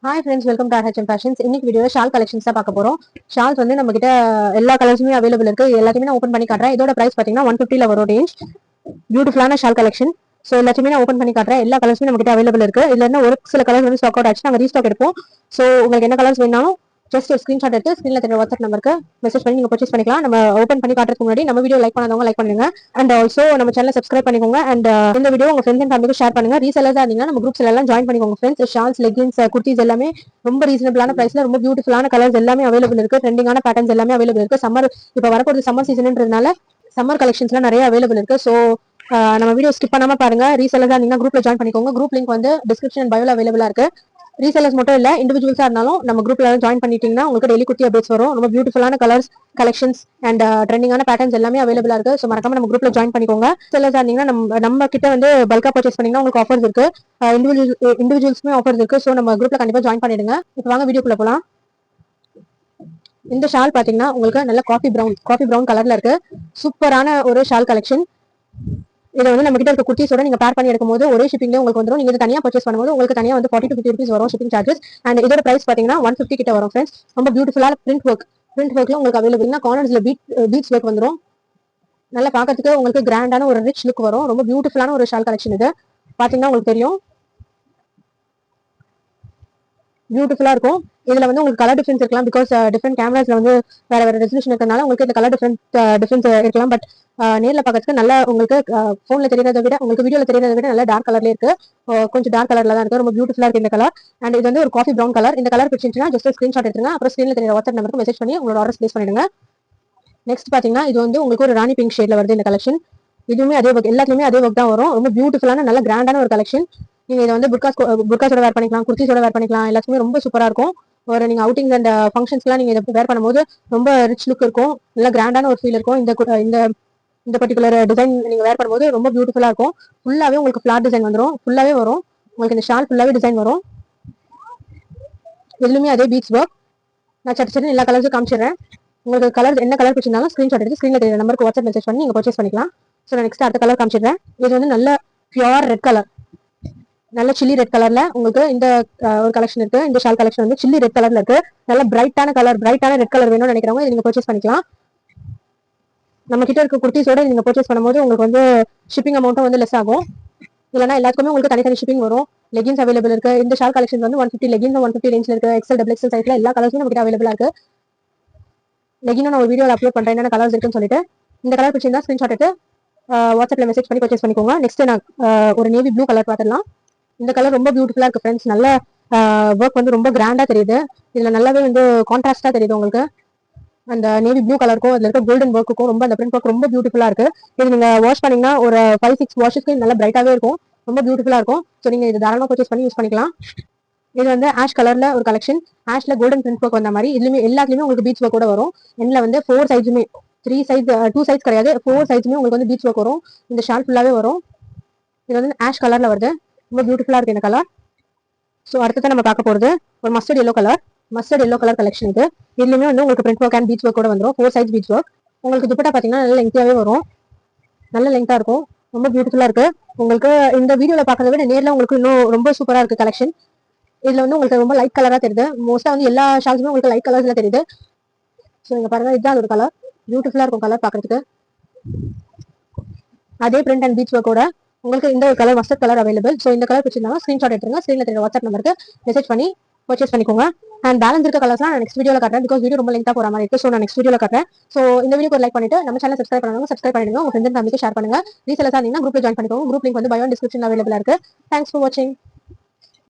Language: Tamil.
Hi friends, welcome to RH fashions. இன்னைக்கு வீடியோவில் ஷால் கலெக்ஷன்ஸ் தான் பார்க்க போறோம். ஷால்ஸ் வந்து நம்ம கிட்ட எல்லா கலர்ஸுமே அவைலபிள் இருக்கு. எல்லாத்தையுமே நான் ஓப்பன் பண்ணி காட்டுறேன். இதோட பிரைஸ் பார்த்தீங்கன்னா 150ல வரும் ரேஞ்ச். பியூட்டிஃபுல்லான ஷால் கலெக்ஷன். ஸோ எல்லாத்தையுமே நான் ஓப்பன் பண்ணி காட்டுறேன். எல்லா கலர்ஸுமே நம்ம கிட்ட அவைலபிள் இருக்கு. இதுல இருந்து ஒரு சில கலர்ஸ் வந்து ஸ்டாக் அவுட் ஆச்சு, நாங்கள் ரீஸ்டாக் எடுப்போம். ஸோ உங்களுக்கு என்ன கலர்ஸ் வேணாலும் ஜஸ்ட் ஒரு ஸ்கிரீன்ஷாட் எடுத்து ஸ்கிரீன்ல தெரிய வாட்ஸ்அப் நம்பருக்கு மெசேஜ் பண்ணி நீங்க பர்ச்சேஸ் பண்ணிக்கலாம். நம்ம ஓப்பன் பண்ணி காட்டுறதுக்கு முன்னாடி நம்ம வீடியோ லைக் பண்ணாதவங்க லைக் பண்ணுங்க. அண்ட் ஆல்சோ நம்ம சேனல் சப்ஸ்கிரைப் பண்ணிக்கோங்க. அண்ட் இந்த வீடியோ உங்க ஃப்ரெண்ட்ஸ் அண்ட் ஃபேமிலிக்கு ஷேர் பண்ணுங்க. ரீசெல்லர்ஸா இருந்தீங்கன்னா நம்ம குரூப்ஸ்ல எல்லாம் ஜாயின் பண்ணிக்கோங்க ஃப்ரெண்ட்ஸ். ஷால்ஸ், லெகின்ஸ், குர்த்திஸ் எல்லாமே ரொம்ப ரீசனபிளான பிரைஸ்ல ரொம்ப பியூட்டிஃபுல்லான கலர்ஸ் எல்லாமே அவைலபிள் இருக்கு. ட்ரெண்டிங்கான பேட்டர்ன்ஸ் எல்லாமே அவைலபிள் இருக்கு. சம்மர் இப்போ வரப்போறது சம்மர் சீசன்ன்றதுனால சம்மர் கலெக்ஷன்ஸ்லாம் நிறைய அவைலபிள் இருக்கு. ஸோ நம்ம வீடியோ ஸ்கிப் பண்ணாம பாருங்க. ரீசெல்லர்ஸா இருந்தீங்கன்னா குரூப்ல ஜாயின் பண்ணிக்கோங்க. குரூப் லிங்க் வந்து டிஸ்கிரிப்ஷன் அண்ட் பயோல அவைலபிளா இருக்கு. ரீசெல்லர்ஸ் மட்டும் இல்ல, இண்டிவிஜுவல்ஸா இருந்தாலும் நம்ம குரூப்ல ஜாயின் பண்ணிட்டீங்கன்னா உங்களுக்கு டெய்லி குட்டி அப்டேட்ஸ் வரும். ரொம்ப பியூட்டிஃபுல்லான கலர்ஸ், கலெக்ஷன்ஸ் அண்ட் ட்ரெண்டிங்கான பேட்டர்ன்ஸ் எல்லாமே அவைலபிளா இருக்கு. ஸோ மறக்காம நம்ம குரூப்ல ஜாயின் பண்ணிக்கோங்க. ரீசெல்லர்ஸா இருந்தீங்கன்னா நம்ம கிட்ட வந்து பல்கா பர்ச்சேஸ் பண்ணீங்கன்னா உங்களுக்கு ஆஃபர்ஸ் இருக்கு. இண்டிவிஜுவல்ஸ்மே ஆஃபர்ஸ் இருக்கு. ஸோ நம்ம குரூப்ல கண்டிப்பா ஜாயின் பண்ணிடுங்க. இப்போ வாங்க வீடியோக்குள்ள போலாம். இந்த ஷால் பாத்தீங்கன்னா உங்களுக்கு நல்ல காஃபி ப்ரௌன் கலர்ல இருக்கு. சூப்பரான ஒரு ஷால் கலெக்ஷன். இதை வந்து நம்ம கிட்ட இருக்க குர்த்திஸோட நீங்க பேர் பண்ணி எடுக்கும்போது ஒரே ஷிப்பிங்ல உங்களுக்கு வந்துடும். நீங்க தனியா பர்ச்சேஸ் பண்ணும்போது உங்களுக்கு தனியா வந்து 40 to 50 rupees வரும் ஷிப்பிங் சார்ஜஸ். அண்ட் இதோட பிரைஸ் பாத்தீங்கன்னா 150 கிட்ட வரும் ஃப்ரெண்ட்ஸ். ரொம்ப பியூட்டிஃபுல்லான பிரிண்ட் ஒர்க்ல உங்களுக்கு அவைலபிள். கார்னர்ஸ்ல பீட்ஸ் ஒர்க் வந்துடும். நல்லா பாக்கிறதுக்கு உங்களுக்கு கிராண்டான ஒரு ரிச் லுக் வரும். ரொம்ப பியூட்டிஃபுல்லான ஒரு ஷால் கலெக்ஷன். இது பாத்தீங்கன்னா உங்களுக்கு தெரியும், பியூட்டிஃபுல்லா இருக்கும். இதுல வந்து உங்களுக்கு கலர் டிஃபரன்ஸ் இருக்கலாம். பிகாஸ் டிஃப்ரெண்ட் கேமராஸ்ல வந்து வேற ரெசல்யூஷன் இருக்கிறதுனால உங்களுக்கு இந்த கலர் டிஃபரன்ஸ் இருக்கலாம். பட் நேர்ல பாக்கிறதுக்கு நல்லா உங்களுக்கு போன்ல தெரியறதை விட உங்களுக்கு வீடியோல தெரியறதை விட நல்லா டார்க் கலர்ல இருக்கு. கொஞ்சம் டார்க் கலர்ல தான் இருக்கு. ரொம்ப பியூட்டிஃபுல்லா இருக்கு இந்த கலர். அண்ட் இது வந்து ஒரு காஃபி ப்ரௌன் கலர். இந்த கலர் பிடிச்சிருந்துச்சுன்னா ஜஸ்ட் ஸ்கிரீன்ஷாட் எடுத்துங்க. அப்புறம் ஸ்கிரீன்ல தெரிய வாட்ஸ்அப் நம்பருக்கு மெசேஜ் பண்ணி உங்களோட ஆர்டர் பிளேஸ் பண்ணிடுங்க. நெக்ஸ்ட் பாத்தீங்கன்னா இது வந்து உங்களுக்கு ஒரு ராணி பிங்க் ஷேட்ல வருது இந்த கலெக்ஷன். இதுவுமே அதே ஒர்க், எல்லாத்துலயுமே அதே ஒர்க் தான் வரும். ரொம்ப பியூட்டிஃபுல்லான நல்ல கிராண்டான ஒரு கலெக்ஷன். நீங்க இதை வந்து புர்காஸோட வேர் பண்ணிக்கலாம், குர்த்திஸோட வேர் பண்ணிக்கலாம். எல்லாத்துக்குமே ரொம்ப சூப்பரா இருக்கும். ஒரு நீங்க அவுட்டிங் அண்ட் ஃபங்க்ஷன்ஸ்லாம் நீங்க இதை வேர் பண்ணும்போது ரொம்ப ரிச் லுக் இருக்கும். நல்ல கிராண்டான ஒரு ஃபீல் இருக்கும். இந்த பர்டிகுலர் டிசைன் நீங்க வேர் பண்ணும்போது ரொம்ப பியூட்டிஃபுல்லா இருக்கும். ஃபுல்லாவே உங்களுக்கு ஃபிளார் டிசைன் வந்துடும். ஃபுல்லாவே வரும் உங்களுக்கு இந்த ஷால் ஃபுல்லாவே டிசைன் வரும். இதுலயுமே அதே பீட்ஸ் ஒர்க். நான் சட்டு எல்லா கலர்ஸும் காமிச்சிடுறேன். உங்களுக்கு கலர் என்ன கலர் பிடிச்சிருந்தாலும் ஸ்கிரீன்ஷாட் எடுத்து ஸ்கிரீன்ல தெரிய நம்பருக்கு வாட்ஸ்அப் மெசேஜ் பண்ணி நீங்க பர்ச்சேஸ் பண்ணிக்கலாம். ஸோ நான் நெக்ஸ்ட் அடுத்த கலர் காமிச்சிடுறேன். இது வந்து நல்ல பியூர் ரெட் கலர், நல்ல சில்லி ரெட் கலர்ல உங்களுக்கு இந்த ஒரு கலெக்ஷன் இருக்கு. இந்த ஷால் கலெக்ஷன் வந்து சில்லி ரெட் கலர்ல இருக்கு. நல்ல பிரைட்டான ரெட் கலர் வேணும்னு நினைக்கிறவங்க இதை நீங்க பர்ச்சேஸ் பண்ணிக்கலாம். நம்ம கிட்ட இருக்க குர்த்திஸோட நீங்க பர்ச்சேஸ் பண்ணும்போது உங்களுக்கு வந்து ஷிப்பிங் அமௌண்ட்டும் வந்து லெஸ் ஆகும். இல்லைனா எல்லாத்துக்குமே உங்களுக்கு தனித்தனி ஷிப்பிங் வரும். லெகின்ஸ் அவைலபிள் இருக்கு. இந்த ஷால் கலெக்ஷன் வந்து 150 லெகின்ஸ் 150 ரேஞ்ச்ல இருக்கு. எக்ஸல், டபுள் எக்ஸல் சைஸ்ல எல்லா கலர்ஸும் நம்ம கிட்ட அவைலபிளா இருக்கு. லெகினும் நான் ஒரு வீடியோல அப்லோட் பண்றேன் என்னென்ன கலர்ஸ் இருக்குன்னு சொல்லிட்டு. இந்த கலர் பிடிச்சிருந்தா ஸ்கிரீன்ஷாட் எடுத்து வாட்ஸ்அப்ல மெசேஜ் பண்ணி பர்ச்சேஸ் பண்ணிக்கோங்க. நெக்ஸ்ட் நான் ஒரு நேவி ப்ளூ கலர் பார்த்துடலாம். இந்த கலர் ரொம்ப பியூட்டிஃபுல்லா இருக்கு ஃப்ரெண்ட்ஸ். நல்ல ஒர்க் வந்து ரொம்ப கிராண்டா தெரியுது. இதுல நல்லாவே வந்து கான்ட்ராஸ்டா தெரியுது உங்களுக்கு. அந்த நேவி ப்ளூ கலருக்கும் அதுல இருக்க கோல்டன் ஒர்க்குக்கும் ரொம்ப அந்த பிரிண்ட் ஒர்க் ரொம்ப பியூட்டிஃபுல்லா இருக்கு. இது நீங்க வாஷ் பண்ணீங்கன்னா ஒரு 5-6 வாஷஸ்க்கு நல்லா பிரைட்டாவே இருக்கும். ரொம்ப பியூட்டிஃபுல்லா இருக்கும். ஸோ நீங்க இது தாராளமா பர்ச்சேஸ் பண்ணி யூஸ் பண்ணிக்கலாம். இது வந்து ஆஷ் கலர்ல ஒரு கலெக்ஷன். ஆஷ்ல கோல்டன் பிரிண்ட் ஒர்க் வந்த மாதிரி இதுலயுமே எல்லாத்துலயுமே உங்களுக்கு பீட்ஸ் ஒர்க் கூட வரும். எண்ட்ல வந்து 4 சைட்ஸுமே 3 சைஸ் 2 சைஸ் கிடையாது, 4 சைட்ஸுமே உங்களுக்கு வந்து பீட்ஸ் ஒர்க் வரும். இந்த ஷால் ஃபுல்லாவே வரும். இது வந்து ஆஷ் கலர்ல வருது. ரொம்ப பியூட்டிஃபுல்லா இருக்கு இந்த கலர். ஸோ அடுத்ததான் நம்ம பார்க்க போறது ஒரு மஸ்டர்ட் எல்லோ கலர் கலெக்ஷன். இதுலயுமே வந்து உங்களுக்கு print work and beads work கூட வந்துடும். 4 சைஸ் பீட்ஸ் ஒர்க். உங்களுக்கு துப்பட்டா பாத்தீங்கன்னா நல்ல லெங்காவே வரும். நல்ல லெங்கா இருக்கும். ரொம்ப பியூட்டிஃபுல்லா இருக்கு. உங்களுக்கு இந்த வீடியோல பாக்கிறத விட நேர்ல உங்களுக்கு இன்னும் ரொம்ப சூப்பரா இருக்கு கலெக்ஷன். இதுல வந்து உங்களுக்கு ரொம்ப லைட் கலரா தெரியுது. மோஸ்டா வந்து எல்லா ஷால்ஸுமே உங்களுக்கு லைட் கலர்ஸ்ல தெரியுது. ஸோ இங்க பாருங்க, இதுதான் ஒரு கலர். பியூட்டிஃபுல்லா இருக்கும் கலர் பாக்குறதுக்கு. அதே பிரிண்ட் அண்ட் பீட்ஸ் ஒர்க்கோட உங்களுக்கு இந்த ஒரு colour mustard colour available. So இந்த கலர் பிடிச்சிருந்தாலும் ஸ்கிரீன்ஷாட் எடுத்துருங்க. ஸ்கிரீன்ல தெரிய வாட்ஸ்அப் நம்பருக்கு மெசேஜ் பண்ணி பர்ச்சேஸ் பண்ணிக்கோங்க. அண்ட் பேலன்ஸ் இருக்க கலர்ஸ்லாம் நான் நெக்ஸ்ட் வீடியோல காட்டுறேன். பிகாஸ் வீடியோ ரொம்ப லெங்தா போற மாதிரி இருக்கு. ஸோ நான் நெக்ஸ்ட் வீடியோல காட்டுறேன். ஸோ இந்த வீடியோ லைக் பண்ணிட்டு நம்ம சேனல் சப்ஸ்கிரைப் பண்ணுங்க. சப்ஸ்கிரைப் பண்ணிடுங்க. உங்க ஃப்ரெண்ட்ஸ் ஃபேமிலிக்கு ஷேர் பண்ணுங்க. ரீசெல்லர்ஸா இருந்தீங்கன்னா குரூப்ல ஜாயின் பண்ணிக்கோங்க. குரூப் லிங்க் வந்து பயோ டிஸ்கிரிப்ஷன்ல அவைலபிளா இருக்கு. தேங்க்ஸ் ஃபார் வாட்சிங்.